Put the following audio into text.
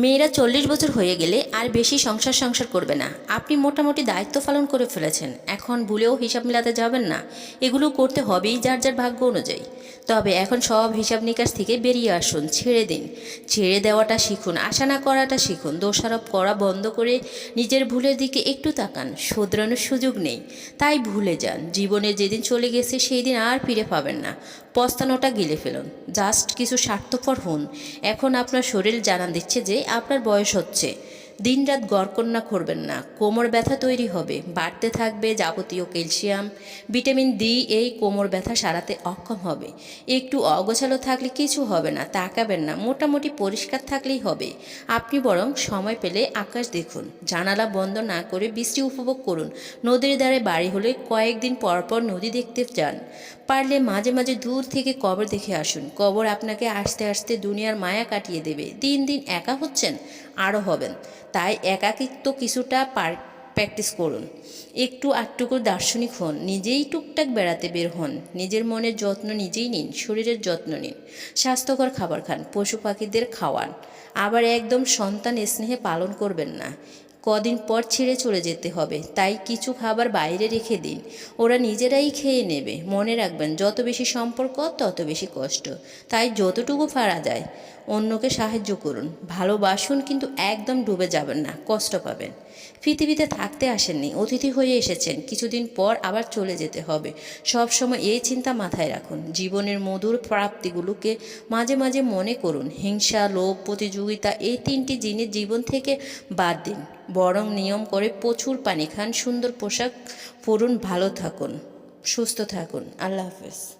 মেয়েরা 40 বছর হয়ে গেলে আর বেশি সংসার করবে না। আপনি মোটামুটি দায়িত্ব পালন করে ফেলেছেন, এখন ভুলেও হিসাব মেলাতে যাবেন না। এগুলো করতে হবেই যার যার ভাগ্য অনুযায়ী। তবে এখন সব হিসাব নিকাশ থেকে বেরিয়ে আসুন, ছেড়ে দিন। ছেড়ে দেওয়াটা শিখুন, আশা না করাটা শিখুন। দোষারোপ করা বন্ধ করে নিজের ভুলের দিকে একটু তাকান। শোধরানোর সুযোগ নেই, তাই ভুলে যান। জীবনে যেদিন চলে গেছে সেই দিন আর ফিরে পাবেন না। পস্তানোটা গিলে ফেলুন, জাস্ট কিছু স্বার্থপর হন। এখন আপনার শরীর জানান দিচ্ছে যে আপনার বয়স হচ্ছে। দিনরাত গড়কন্যা করবেন না, কোমর ব্যথা তৈরি হবে, বাড়তে থাকবে যাবতীয় ক্যালসিয়াম, ভিটামিন ডি। এই কোমর ব্যথা সারাতে অক্ষম হবে। একটু অগোছালো থাকলে কিছু হবে না, তাকাবেন না, মোটামুটি পরিষ্কার থাকলেই হবে। আপনি বরং সময় পেলে আকাশ দেখুন, জানালা বন্ধ না করে বৃষ্টি উপভোগ করুন। নদীর ধারে বাড়ি হলে কয়েকদিন পর পর নদী দেখতে যান। পারলে মাঝে মাঝে দূর থেকে কবর দেখে আসুন। কবর আপনাকে আস্তে আস্তে দুনিয়ার মায়া কাটিয়ে দেবে। দিন দিন একা হচ্ছেন, আরও হবেন। তাই একাকিত্ব কিছুটা প্র্যাকটিস করুন। একটু আটটুকু দার্শনিক হন, নিজেই টুকটাক বেড়াতে বের হন। নিজের মনের যত্ন নিজেই নিন, শরীরের যত্ন নিন। স্বাস্থ্যকর খাবার খান, পশু পাখিদের খাওয়ান। আবার একদম সন্তান স্নেহে পালন করবেন না। কদিন পর ছেড়ে চলে যেতে হবে, তাই কিছু খাবার বাইরে রেখে দিন, ওরা নিজেরাই খেয়ে নেবে। মনে রাখবেন, যত বেশি সম্পর্ক তত বেশি কষ্ট। তাই যতটুকু পারা যায় অন্যকে সাহায্য করুন, ভালোবাসুন, কিন্তু একদম ডুবে যাবেন না, কষ্ট পাবেন। পৃথিবীতে থাকতে আসেননি, অতিথি হয়ে এসেছেন। কিছুদিন পর আবার চলে যেতে হবে। সব সময় এই চিন্তা মাথায় রাখুন। জীবনের মধুর প্রাপ্তিগুলোকে মাঝে মাঝে মনে করুন। হিংসা, লোভ, প্রতিযোগিতা, এই তিনটি জিনিস জীবন থেকে বাদ দিন। বরং নিয়ম করে প্রচুর পানি খান, সুন্দর পোশাক পরুন, ভালো থাকুন, সুস্থ থাকুন। আল্লাহ হাফেজ।